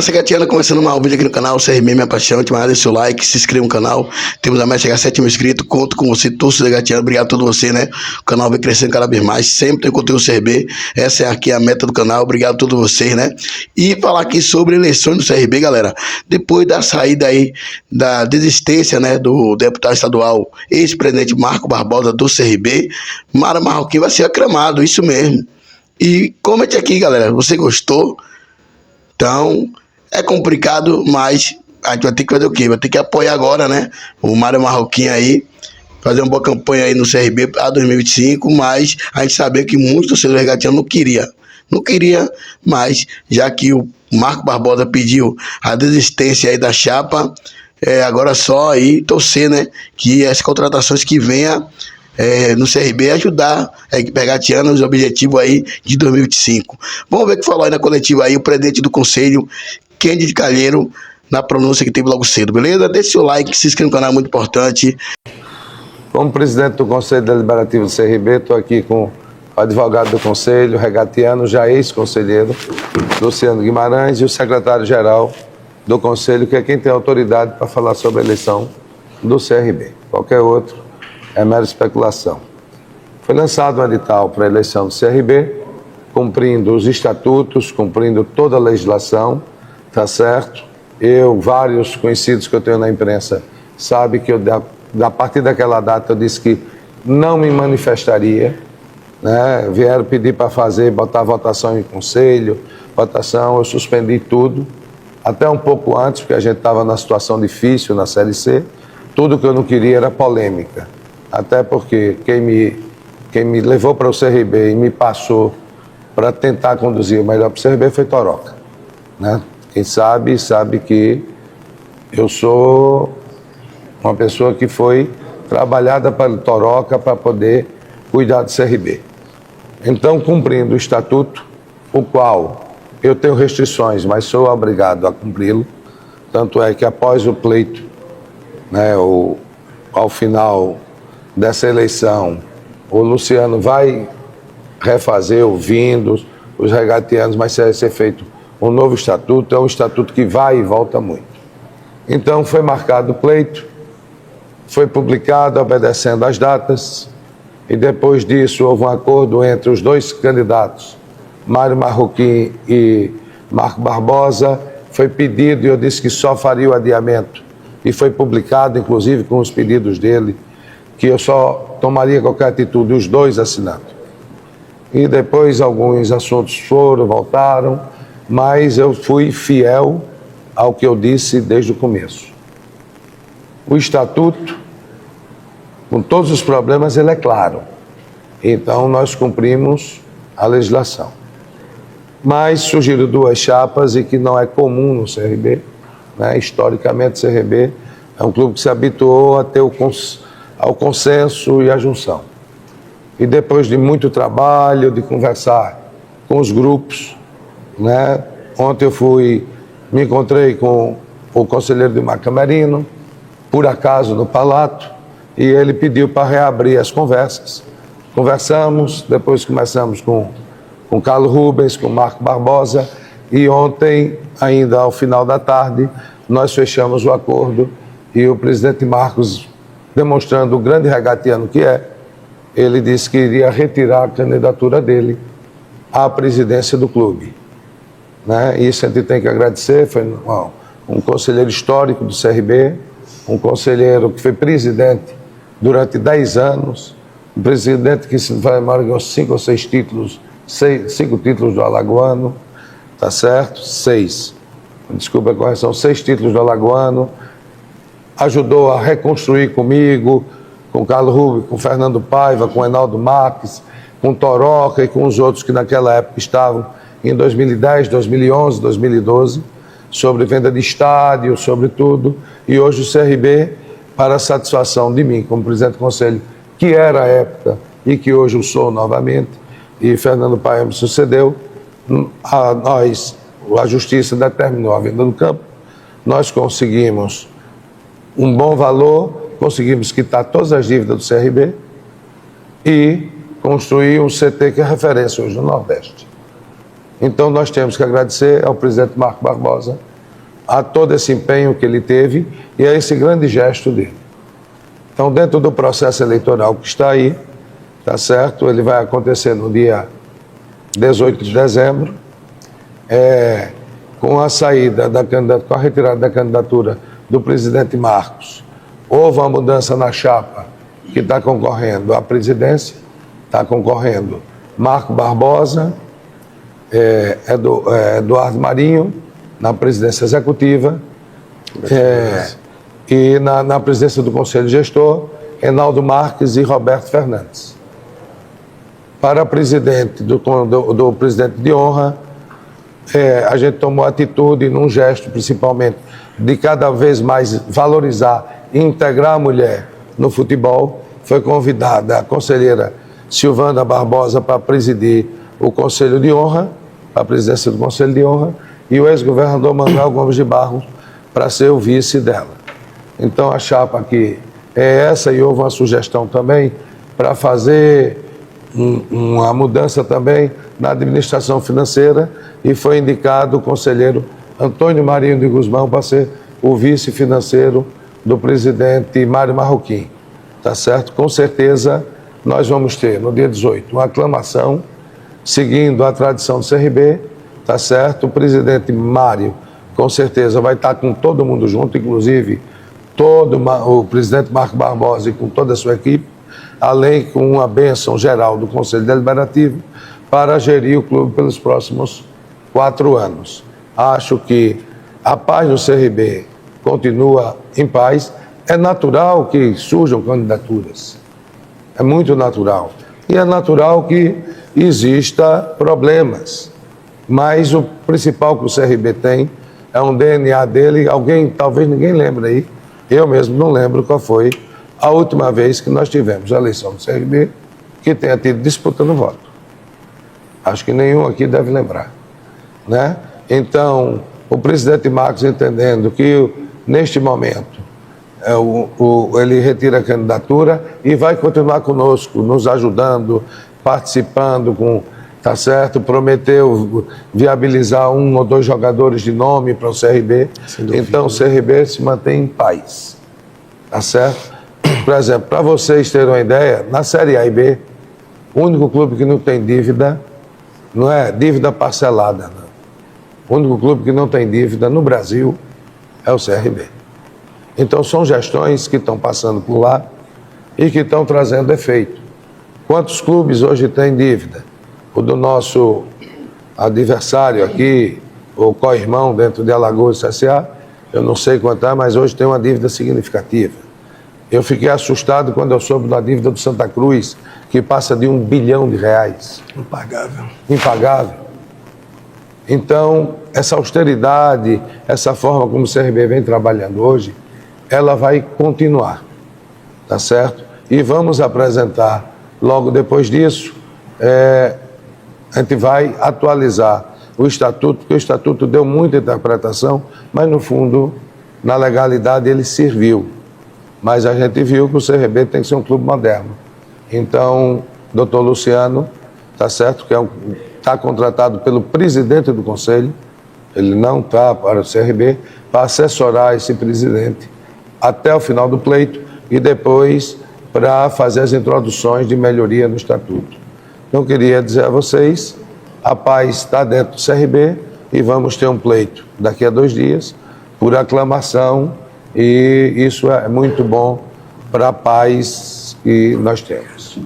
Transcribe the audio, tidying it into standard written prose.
Massa Gatiana, começando mais um vídeo aqui no canal, CRB Minha Paixão, te manda seu like, se inscreva no canal, temos a meta de chegar a 7 mil inscritos, conto com você, torcida Gatiana, obrigado a todos você, né, o canal vem crescendo cada vez mais, sempre tem conteúdo CRB, essa é aqui a meta do canal, obrigado a todos vocês, né, e falar aqui sobre eleições do CRB, galera, depois da saída aí, da desistência, né, do deputado estadual, ex-presidente Marco Barbosa do CRB, Mário Marroquim vai ser aclamado, isso mesmo, e comente aqui, galera, você gostou? Então, é complicado, mas a gente vai ter que fazer o quê? Vai ter que apoiar agora, né? O Mário Marroquim aí, fazer uma boa campanha aí no CRB a 2025, mas a gente sabia que muitos torcedores regatianos não queria, mas já que o Marco Barbosa pediu a desistência aí da chapa, agora só aí torcer, né? Que as contratações que venham no CRB ajudar a equipe regatiana nos objetivos aí de 2025. Vamos ver o que falou aí na coletiva aí o presidente do conselho, Kennedy Calheiro, na pronúncia que teve logo cedo, beleza? Deixe seu like, se inscreva no canal, é muito importante. Como presidente do Conselho Deliberativo do CRB, estou aqui com o advogado do Conselho, regatiano, já ex-conselheiro, Luciano Guimarães, e o secretário-geral do Conselho, que é quem tem autoridade para falar sobre a eleição do CRB. Qualquer outro é mera especulação. Foi lançado um edital para a eleição do CRB, cumprindo os estatutos, cumprindo toda a legislação, tá certo? Vários conhecidos que eu tenho na imprensa, sabem que a partir daquela data eu disse que não me manifestaria, né? Vieram pedir para botar votação em conselho, votação, eu suspendi tudo, até um pouco antes, porque a gente estava numa situação difícil na Série C, tudo que eu não queria era polêmica. Até porque quem me levou para o CRB e me passou para tentar conduzir o melhor para o CRB foi Toroca, né? Quem sabe que eu sou uma pessoa que foi trabalhada para Toroca para poder cuidar do CRB. Então, cumprindo o estatuto, o qual eu tenho restrições, mas sou obrigado a cumpri-lo, tanto é que após o pleito, né, ao final dessa eleição, o Luciano vai refazer, ouvindo os regatianos, mas vai ser feito um novo estatuto, é um estatuto que vai e volta muito. Então foi marcado o pleito, foi publicado obedecendo às datas, e depois disso houve um acordo entre os dois candidatos, Mário Marroquim e Marco Barbosa, foi pedido e eu disse que só faria o adiamento, e foi publicado, inclusive com os pedidos dele, que eu só tomaria qualquer atitude, os dois assinando. E depois alguns assuntos voltaram, mas eu fui fiel ao que eu disse desde o começo. O estatuto, com todos os problemas, ele é claro. Então nós cumprimos a legislação. Mas surgiram duas chapas e que não é comum no CRB, né? Historicamente o CRB é um clube que se habituou a ter ao consenso e à junção. E depois de muito trabalho, de conversar com os grupos, né? Ontem me encontrei com o conselheiro Dilmar Camarino, por acaso no Palato, e ele pediu para reabrir as conversas. Conversamos, depois começamos com Carlos Rubens, com Marco Barbosa, e ontem, ainda ao final da tarde, nós fechamos o acordo e o presidente Marcos, demonstrando o grande regatiano que é, ele disse que iria retirar a candidatura dele à presidência do clube, né? Isso a gente tem que agradecer, foi um conselheiro histórico do CRB, um conselheiro que foi presidente durante 10 anos, um presidente que se vai ganhou 5 ou 6 títulos, 5 títulos do Alagoano, tá certo? 6. Desculpa a correção, 6 títulos do Alagoano, ajudou a reconstruir comigo, com Carlos Rubens, com Fernando Paiva, com Enaldo Marques, com Toroca e com os outros que naquela época estavam em 2010, 2011, 2012, sobre venda de estádio, sobre tudo. E hoje o CRB, para a satisfação de mim, como presidente do conselho, que era a época e que hoje eu sou novamente, e Fernando Paiva me sucedeu, a Justiça determinou a venda do campo, nós conseguimos um bom valor, conseguimos quitar todas as dívidas do CRB e construir um CT que é referência hoje no Nordeste. Então nós temos que agradecer ao presidente Marco Barbosa a todo esse empenho que ele teve e a esse grande gesto dele. Então, dentro do processo eleitoral que está aí, tá certo? Ele vai acontecer no dia 18 de dezembro, com a saída com a retirada da candidatura do presidente Marcos. Houve uma mudança na chapa que está concorrendo à presidência, está concorrendo Marco Barbosa, Eduardo Marinho na presidência executiva, e na presidência do Conselho Gestor, Reinaldo Marques e Roberto Fernandes. Para presidente do presidente de honra, a gente tomou atitude num gesto, principalmente, de cada vez mais valorizar e integrar a mulher no futebol. Foi convidada a conselheira Silvana Barbosa para presidir o Conselho de Honra, a presidência do Conselho de Honra, e o ex-governador Manuel Gomes de Barros para ser o vice dela. Então a chapa aqui é essa, e houve uma sugestão também para fazer uma mudança também na administração financeira, e foi indicado o conselheiro Antônio Marinho de Guzmão para ser o vice financeiro do presidente Mário Marroquim. Tá certo? Com certeza nós vamos ter no dia 18 uma aclamação, seguindo a tradição do CRB, tá certo? O presidente Mário com certeza vai estar com todo mundo junto, inclusive o presidente Marco Barbosa e com toda a sua equipe, além com uma bênção geral do Conselho Deliberativo para gerir o clube pelos próximos 4 anos. Acho que a paz no CRB continua em paz. É natural que surjam candidaturas, é muito natural. E é natural que exista problemas, mas o principal que o CRB tem é um DNA dele. Talvez ninguém lembre aí, eu mesmo não lembro qual foi a última vez que nós tivemos a eleição do CRB que tenha tido disputa no voto. Acho que nenhum aqui deve lembrar, né? Então, o presidente Marcos, entendendo que neste momento ele retira a candidatura e vai continuar conosco, nos ajudando, participando tá certo? Prometeu viabilizar 1 ou 2 jogadores de nome para o CRB. Então o CRB se mantém em paz, tá certo? Por exemplo, para vocês terem uma ideia, na Série A e B, o único clube que não tem dívida, não é dívida parcelada, não. O único clube que não tem dívida no Brasil é o CRB. Então são gestões que estão passando por lá e que estão trazendo efeito. Quantos clubes hoje têm dívida? O do nosso adversário aqui, o co-irmão dentro de Alagoas S.A., eu não sei quanto é, mas hoje tem uma dívida significativa. Eu fiquei assustado quando eu soube da dívida do Santa Cruz, que passa de R$1 bilhão. Impagável. Impagável. Então, essa austeridade, essa forma como o CRB vem trabalhando hoje, ela vai continuar, tá certo? E vamos apresentar, logo depois disso, a gente vai atualizar o estatuto, porque o estatuto deu muita interpretação, mas no fundo, na legalidade, ele serviu. Mas a gente viu que o CRB tem que ser um clube moderno. Então, doutor Luciano, tá certo, que está contratado pelo presidente do conselho, ele não está para o CRB, para assessorar esse presidente até o final do pleito e depois para fazer as introduções de melhoria no estatuto. Então, eu queria dizer a vocês, a paz está dentro do CRB e vamos ter um pleito daqui a 2 dias, por aclamação, e isso é muito bom para a paz que nós temos.